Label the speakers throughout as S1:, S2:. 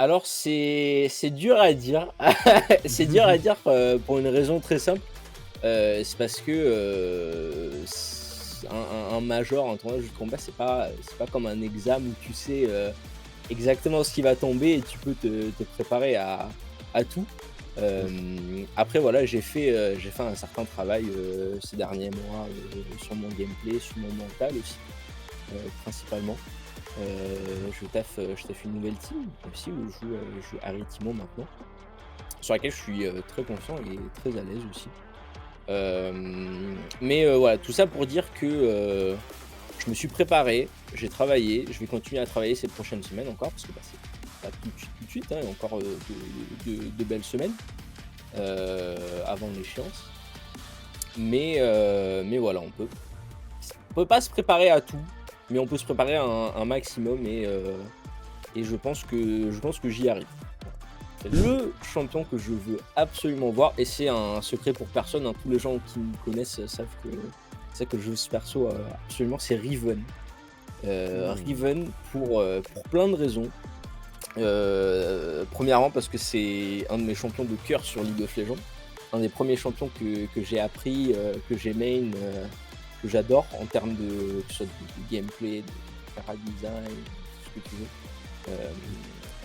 S1: Alors c'est dur à dire. C'est dur à dire, pour une raison très simple, c'est parce que, s un major, un tournoi de jeu de combat, c'est pas comme un examen où tu sais, exactement ce qui va tomber et tu peux te préparer à tout.
S2: Mmh.
S1: Après voilà, j'ai fait un certain travail, ces derniers mois, sur mon gameplay, sur mon mental aussi, principalement. Je taffe une nouvelle team aussi où je joue Harry Timo maintenant, sur laquelle je suis, très confiant et très à l'aise aussi. Mais voilà, tout ça pour dire que, je me suis préparé, j'ai travaillé, je vais continuer à travailler ces prochaines semaines encore parce que, bah, c'est pas tout de suite, hein, il y a encore, de belles semaines, avant l'échéance. Mais voilà, on peut pas se préparer à tout, mais on peut se préparer à un maximum et je pense que j'y arrive. Le champion que je veux absolument voir et c'est un secret pour personne, hein, tous les gens qui me connaissent, savent que je veux ce perso, absolument, c'est Riven.
S2: Mmh.
S1: Riven pour plein de raisons. Premièrement parce que c'est un de mes champions de cœur sur League of Legends. Un des premiers champions que j'ai appris, que j'ai main, que j'adore en termes de que ce soit de gameplay, de chara-design, tout ce que tu veux.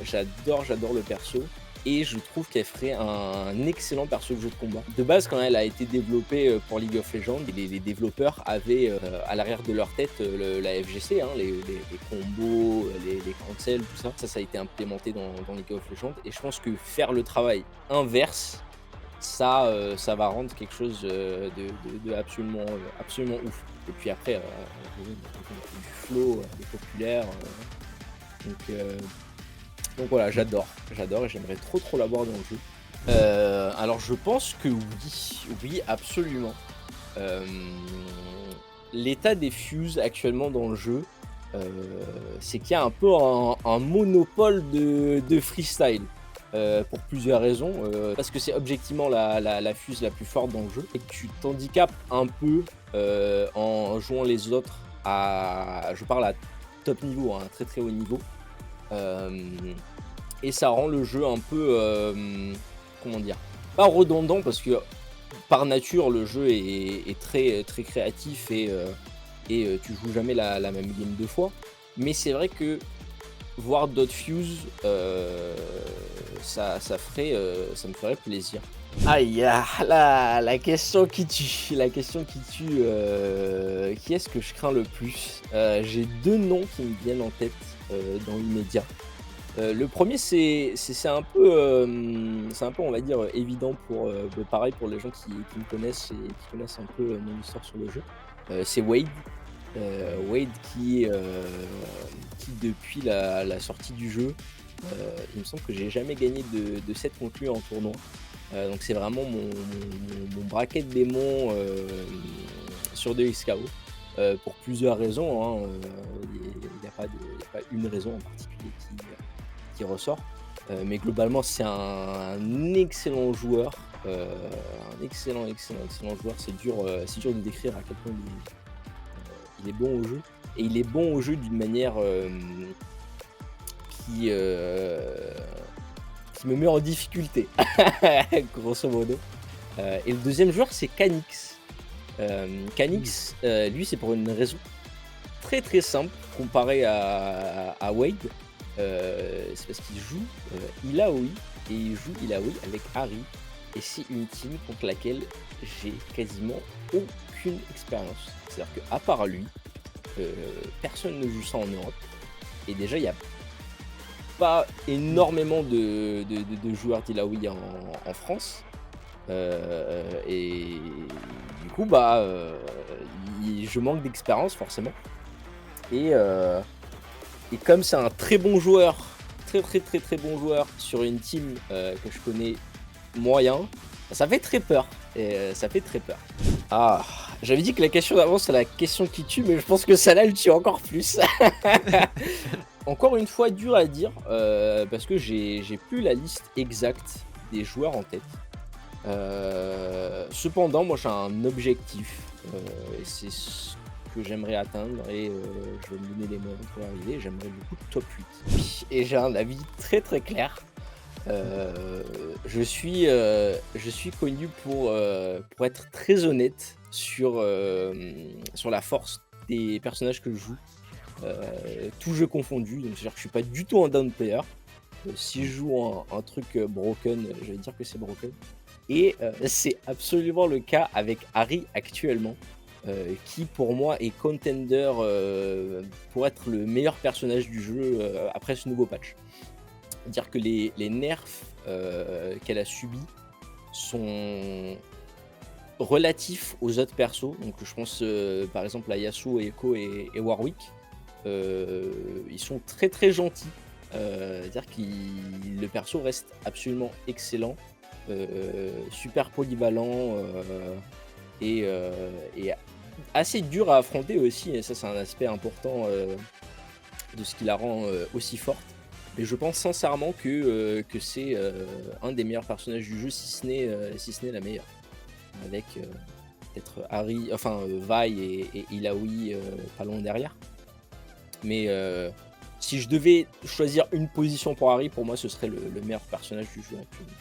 S1: J'adore le perso et je trouve qu'elle ferait un excellent perso de jeu de combat. De base, quand elle a été développée, pour League of Legends, les développeurs avaient, à l'arrière de leur tête, la FGC, hein, les combos, les cancels, tout ça. Ça a été implémenté dans League of Legends et je pense que faire le travail inverse, ça va rendre quelque chose, de absolument ouf. Et puis après, du flow, elle est populaire, donc heu donc voilà, j'adore et j'aimerais trop l'avoir dans le jeu. Alors je pense que oui absolument. Hem, L'état des fuses actuellement dans le jeu, heu, c'est qu'il y a un peu un monopole de freestyle, pour plusieurs raisons, parce que c'est objectivement la fuse la plus forte dans le jeu et que tu t'handicapes un peu, en jouant les autres je parle à top niveau, hein, très, très haut niveau. Hem Et ça rend le jeu un peu, comment dire? Pas redondant parce que par nature le jeu est très, très créatif et tu joues jamais la même game 2 fois. Mais c'est vrai que voir d'autres fuse, ça me ferait plaisir. Aïe, ah, la question qui tue, qui est-ce que je crains le plus? J'ai 2 noms qui me viennent en tête, dans l'immédiat. Le premier c'est un peu, on va dire, évident pareil pour les gens qui me connaissent et qui connaissent un peu, mon histoire sur le jeu. C'est Wade. Wade qui depuis la sortie du jeu, il me semble que j'ai jamais gagné de set contre lui en tournoi. Donc c'est vraiment mon braquet de démons, sur 2XKO, pour plusieurs raisons, hein, il y a pas une raison en particulier qui ressort. Mais globalement, c'est un excellent joueur, un excellent joueur. C'est dur de décrire à quel point il est bon au jeu et il est bon au jeu d'une manière, qui, heu, qui me met en difficulté, grosso modo. Et le deuxième joueur, c'est Kanyx.
S2: Mmh.
S1: Kanyx, lui, c'est pour une raison très, très simple comparé à Wade. C'est parce qu'il joue, Illaoi et il joue Illaoi avec Ahri et c'est une team contre laquelle j'ai quasiment aucune expérience. C'est-à-dire qu'à part lui, heu, personne ne joue ça en Europe et déjà il y a pas
S2: Mmh.
S1: énormément de joueurs d'Illaoi en France, et du coup, bah, je manque d'expérience forcément et heu et comme c'est un très bon joueur, très, très, très, très bon joueur sur une team, que je connais moyen, ça fait très peur ça fait très peur. Ah, j'avais dit que la question d'avant, c'est la question qui tue, mais je pense que celle-là, elle tue encore plus. Encore une fois, dur à dire, parce que j'ai plus la liste exacte des joueurs en tête. Cependant, moi j'ai un objectif, et c'est ce que j'aimerais atteindre et je vais me donner les moyens pour y arriver. J'aimerais beaucoup top 8. Oui, et j'ai un avis très très clair. Je suis connu pour être très honnête sur la force des personnages que je joue, tous jeux confondus. Donc c'est-à-dire que je suis pas du tout un down player. Si je joue un truc broken, je vais dire que c'est broken. Et c'est absolument le cas avec Harry actuellement, qui pour moi est contender pour être le meilleur personnage du jeu après ce nouveau patch. Dire que les nerfs qu'elle a subis sont relatifs aux autres persos. Donc je pense par exemple à Yasuo, Echo et Warwick. Ils sont très très gentils. Dire que le perso reste absolument excellent, super polyvalent et assez dur à affronter aussi. Et ça c'est un aspect important de ce qui la rend aussi forte. Mais je pense sincèrement que c'est un des meilleurs personnages du jeu, si ce n'est la meilleure. Avec peut-être Harry, enfin Vi et Illaoi pas loin derrière. Mais si je devais choisir une position pour Harry, pour moi ce serait le meilleur personnage du jeu actuellement.